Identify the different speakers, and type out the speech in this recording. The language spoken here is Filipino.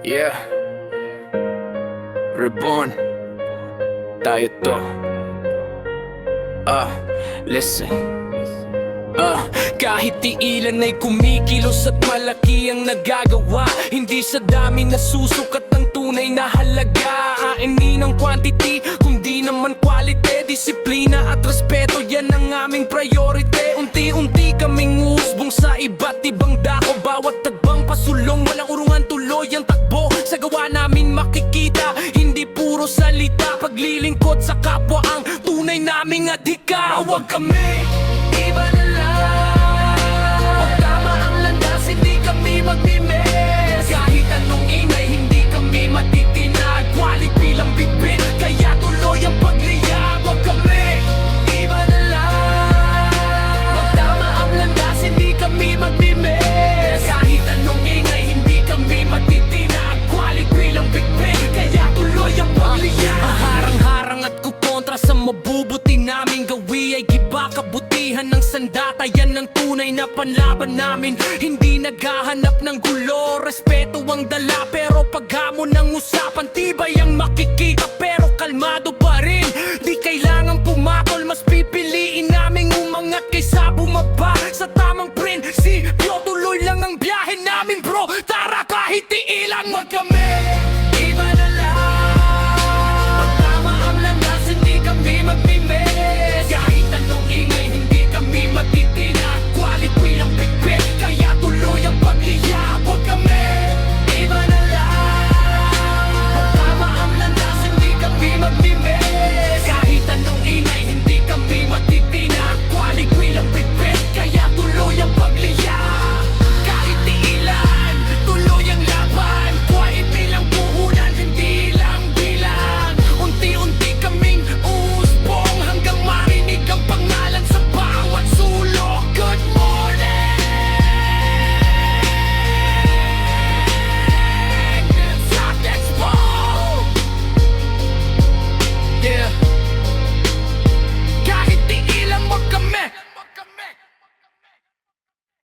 Speaker 1: Yeah, reborn. Tayo to. Listen. Kahit iilan ay kumikilos at malaki ang nagagawa. Hindi sa dami nasusukat ang tunay na halaga. Hindi ng quantity, kundi naman quality. Disiplina at respeto, yan ang aming priority. Unti-unti kaming uusbong sa iba't ibang dako. Bawat tagbang pasulong, walang urungan, tuloy ang takbo. Sa gawa namin makikita, hindi puro salita. Paglilingkod sa kapwa ang tunay naming adhika. Huwag kami, iba na lang. Pag tama ang landas, hindi kami magmimes. Kahit anong ingay, hindi kami matitinag. Quality lang bitbit, kaya tuloy ang pagliyab. Huwag kami, iba na lang. Pag tama ang landas, hindi kami magmimes. Kahit anong ingay, hindi kami matitinag. Quality lang bitbit, kaya tuloy ang pagliyab. Harang-harang at kukontra sa mabubuti naming gawi ay giba kabutihan ng sandata. Yan ang tunay na panlaban namin. Hindi naghahanap ng gulo, respeto ang dala. Pero paghamon ng usapan, tibay ang makikita. Pero kalmado pa rin, di kailangan pumakol. Mas pipiliin naming umangat kaysa bumaba. Sa tamang